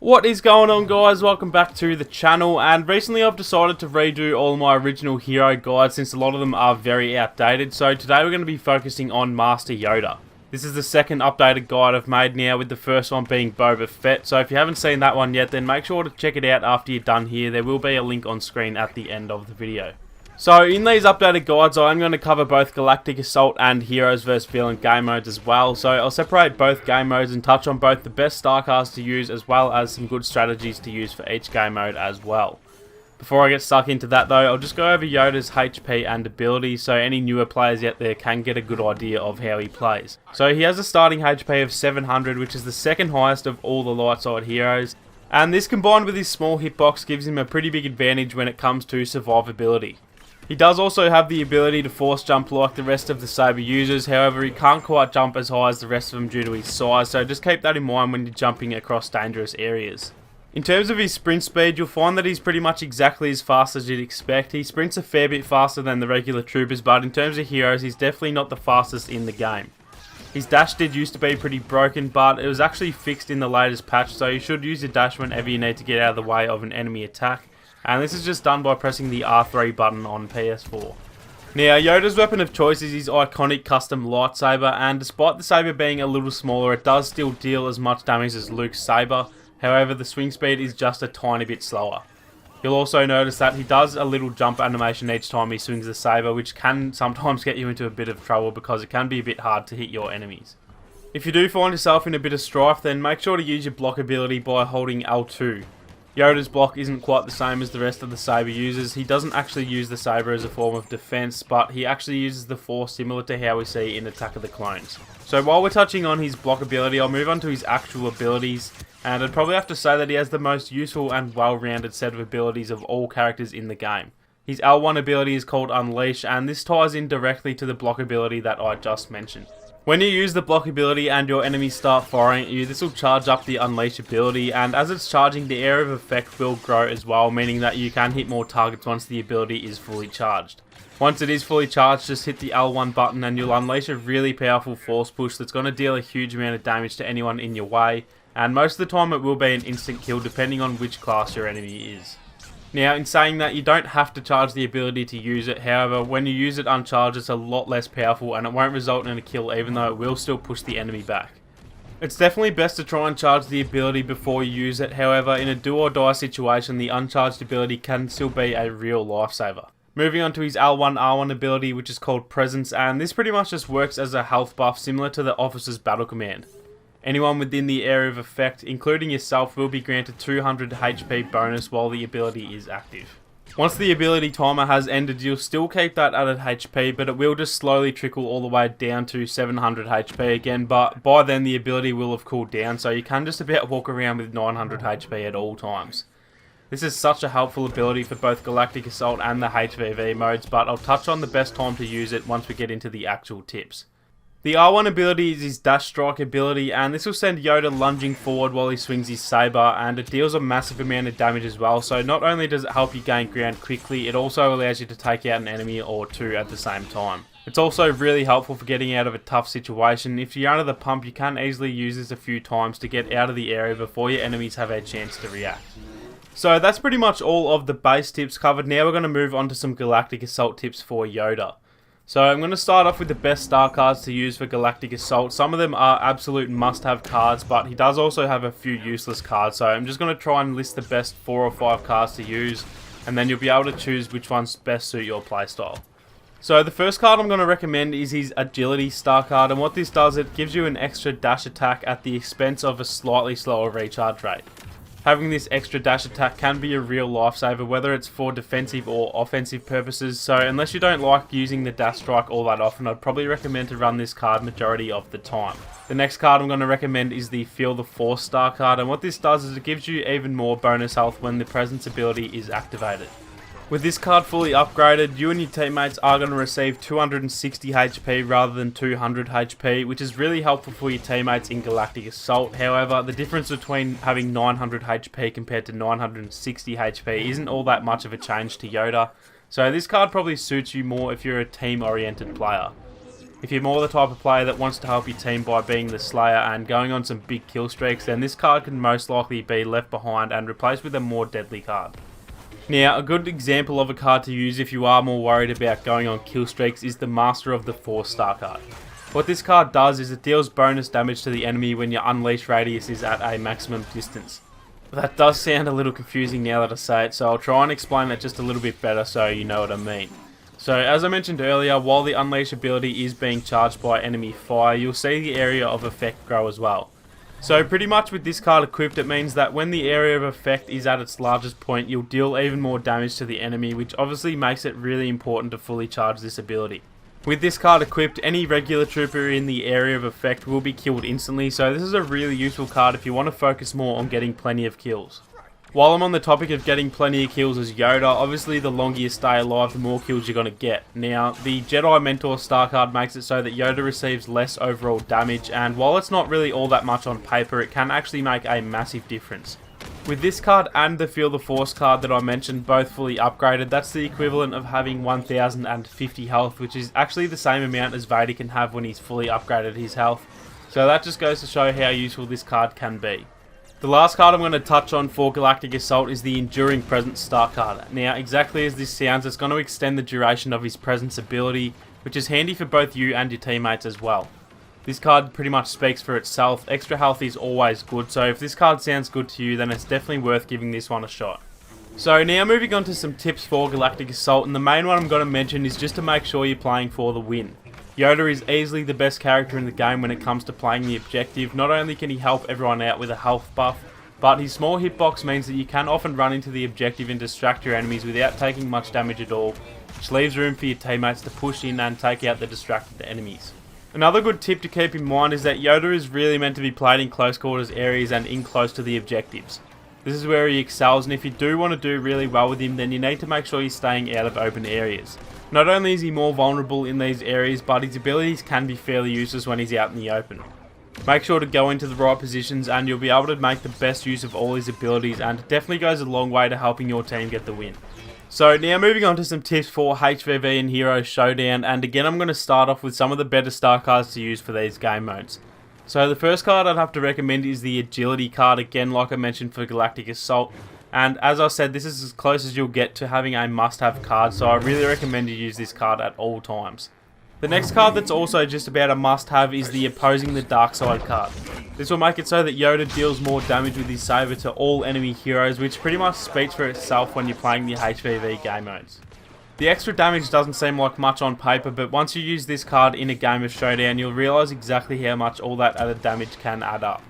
What is going on, guys? Welcome back to the channel, and recently I've decided to redo all my original hero guides since a lot of them are very outdated. So today we're going to be focusing on Master Yoda. This is the second updated guide I've made now, with the first one being Boba Fett. So if you haven't seen that one yet, then make sure to check it out after you're done here. There will be a link on screen at the end of the video. So in these updated guides, I'm going to cover both Galactic Assault and Heroes vs Villain game modes as well. So I'll separate both game modes and touch on both the best star cards to use as well as some good strategies to use for each game mode as well. Before I get stuck into that though, I'll just go over Yoda's HP and abilities so any newer players out there can get a good idea of how he plays. So he has a starting HP of 700, which is the second highest of all the light side heroes. And this combined with his small hitbox gives him a pretty big advantage when it comes to survivability. He does also have the ability to force jump like the rest of the Saber users, however he can't quite jump as high as the rest of them due to his size, so just keep that in mind when you're jumping across dangerous areas. In terms of his sprint speed, you'll find that he's pretty much exactly as fast as you'd expect. He sprints a fair bit faster than the regular troopers, but in terms of heroes, he's definitely not the fastest in the game. His dash did used to be pretty broken, but it was actually fixed in the latest patch, so you should use your dash whenever you need to get out of the way of an enemy attack. And this is just done by pressing the R3 button on PS4. Now, Yoda's weapon of choice is his iconic custom lightsaber, and despite the saber being a little smaller, it does still deal as much damage as Luke's saber. However, the swing speed is just a tiny bit slower. You'll also notice that he does a little jump animation each time he swings the saber, which can sometimes get you into a bit of trouble because it can be a bit hard to hit your enemies. If you do find yourself in a bit of strife, then make sure to use your block ability by holding L2. Yoda's block isn't quite the same as the rest of the saber users. He doesn't actually use the saber as a form of defense, but he actually uses the force similar to how we see in Attack of the Clones. So while we're touching on his block ability, I'll move on to his actual abilities, and I'd probably have to say that he has the most useful and well-rounded set of abilities of all characters in the game. His L1 ability is called Unleash, and this ties in directly to the block ability that I just mentioned. When you use the block ability and your enemies start firing at you, this will charge up the Unleash ability, and as it's charging, the area of effect will grow as well, meaning that you can hit more targets once the ability is fully charged. Once it is fully charged, just hit the L1 button and you'll unleash a really powerful force push that's going to deal a huge amount of damage to anyone in your way, and most of the time it will be an instant kill depending on which class your enemy is. Now, in saying that, you don't have to charge the ability to use it. However, when you use it uncharged, it's a lot less powerful and it won't result in a kill, even though it will still push the enemy back. It's definitely best to try and charge the ability before you use it. However, in a do or die situation, the uncharged ability can still be a real lifesaver. Moving on to his L1R1 ability, which is called Presence, and this pretty much just works as a health buff similar to the Officer's Battle Command. Anyone within the area of effect, including yourself, will be granted 200 HP bonus while the ability is active. Once the ability timer has ended, you'll still keep that added HP, but it will just slowly trickle all the way down to 700 HP again, but by then the ability will have cooled down, so you can just about walk around with 900 HP at all times. This is such a helpful ability for both Galactic Assault and the HVV modes, but I'll touch on the best time to use it once we get into the actual tips. The R1 ability is his dash strike ability, and this will send Yoda lunging forward while he swings his saber, and it deals a massive amount of damage as well. So not only does it help you gain ground quickly, it also allows you to take out an enemy or two at the same time. It's also really helpful for getting out of a tough situation. If you're under the pump, you can easily use this a few times to get out of the area before your enemies have a chance to react. So that's pretty much all of the base tips covered. Now we're going to move on to some Galactic Assault tips for Yoda. So I'm going to start off with the best star cards to use for Galactic Assault. Some of them are absolute must-have cards, but he does also have a few useless cards. So I'm just going to try and list the best 4 or 5 cards to use, and then you'll be able to choose which ones best suit your playstyle. So the first card I'm going to recommend is his Agility star card, and what this does, it gives you an extra dash attack at the expense of a slightly slower recharge rate. Having this extra dash attack can be a real lifesaver, whether it's for defensive or offensive purposes, so unless you don't like using the dash strike all that often, I'd probably recommend to run this card majority of the time. The next card I'm going to recommend is the Feel the Force star card, and what this does is it gives you even more bonus health when the Presence ability is activated. With this card fully upgraded, you and your teammates are going to receive 260 HP rather than 200 HP, which is really helpful for your teammates in Galactic Assault. However, the difference between having 900 HP compared to 960 HP isn't all that much of a change to Yoda, so this card probably suits you more if you're a team-oriented player. If you're more the type of player that wants to help your team by being the Slayer and going on some big kill streaks, then this card can most likely be left behind and replaced with a more deadly card. Now, a good example of a card to use if you are more worried about going on kill streaks is the Master of the 4-star card. What this card does is it deals bonus damage to the enemy when your unleash radius is at a maximum distance. That does sound a little confusing now that I say it, so I'll try and explain that just a little bit better so you know what I mean. So as I mentioned earlier, while the unleash ability is being charged by enemy fire, you'll see the area of effect grow as well. So pretty much with this card equipped, it means that when the area of effect is at its largest point, you'll deal even more damage to the enemy, which obviously makes it really important to fully charge this ability. With this card equipped, any regular trooper in the area of effect will be killed instantly, so this is a really useful card if you want to focus more on getting plenty of kills. While I'm on the topic of getting plenty of kills as Yoda, obviously the longer you stay alive, the more kills you're going to get. Now, the Jedi Mentor star card makes it so that Yoda receives less overall damage, and while it's not really all that much on paper, it can actually make a massive difference. With this card and the Feel the Force card that I mentioned both fully upgraded, that's the equivalent of having 1050 health, which is actually the same amount as Vader can have when he's fully upgraded his health. So that just goes to show how useful this card can be. The last card I'm going to touch on for Galactic Assault is the Enduring Presence star card. Now, exactly as this sounds, it's going to extend the duration of his presence ability, which is handy for both you and your teammates as well. This card pretty much speaks for itself. Extra health is always good, so if this card sounds good to you, then it's definitely worth giving this one a shot. So now moving on to some tips for Galactic Assault, and the main one I'm going to mention is just to make sure you're playing for the win. Yoda is easily the best character in the game when it comes to playing the objective. Not only can he help everyone out with a health buff, but his small hitbox means that you can often run into the objective and distract your enemies without taking much damage at all, which leaves room for your teammates to push in and take out the distracted enemies. Another good tip to keep in mind is that Yoda is really meant to be played in close quarters areas and in close to the objectives. This is where he excels, and if you do want to do really well with him, then you need to make sure you're staying out of open areas. Not only is he more vulnerable in these areas, but his abilities can be fairly useless when he's out in the open. Make sure to go into the right positions and you'll be able to make the best use of all his abilities, and it definitely goes a long way to helping your team get the win. So now moving on to some tips for HVV and Hero Showdown, and again I'm going to start off with some of the better star cards to use for these game modes. So the first card I'd have to recommend is the Agility card, again like I mentioned for Galactic Assault. And as I said, this is as close as you'll get to having a must-have card, so I really recommend you use this card at all times. The next card that's also just about a must-have is the Opposing the Dark Side card. This will make it so that Yoda deals more damage with his saber to all enemy heroes, which pretty much speaks for itself when you're playing the HVV game modes. The extra damage doesn't seem like much on paper, but once you use this card in a game of Showdown, you'll realise exactly how much all that added damage can add up.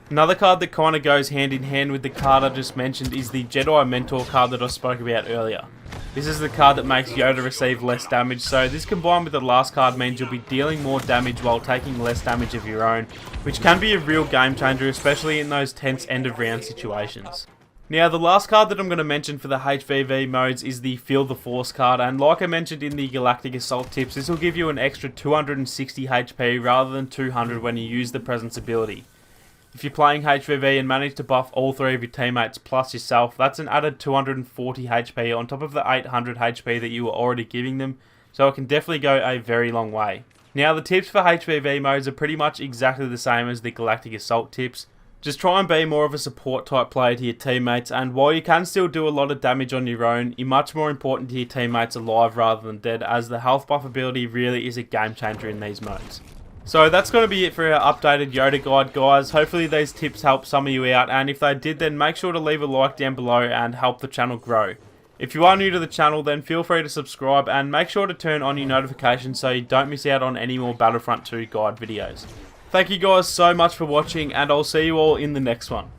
Another card that kind of goes hand in hand with the card I just mentioned is the Jedi Mentor card that I spoke about earlier. This is the card that makes Yoda receive less damage, so this combined with the last card means you'll be dealing more damage while taking less damage of your own, which can be a real game changer, especially in those tense end of round situations. Now the last card that I'm going to mention for the HVV modes is the Feel the Force card, and like I mentioned in the Galactic Assault tips, this will give you an extra 260 HP rather than 200 when you use the Presence ability. If you're playing HVV and manage to buff all three of your teammates plus yourself, that's an added 240 HP on top of the 800 HP that you were already giving them, so it can definitely go a very long way. Now the tips for HVV modes are pretty much exactly the same as the Galactic Assault tips. Just try and be more of a support type player to your teammates, and while you can still do a lot of damage on your own, you're much more important to your teammates alive rather than dead, as the health buff ability really is a game changer in these modes. So that's going to be it for our updated Yoda guide, guys. Hopefully these tips help some of you out, and if they did, then make sure to leave a like down below and help the channel grow. If you are new to the channel, then feel free to subscribe and make sure to turn on your notifications so you don't miss out on any more Battlefront 2 guide videos. Thank you guys so much for watching, and I'll see you all in the next one.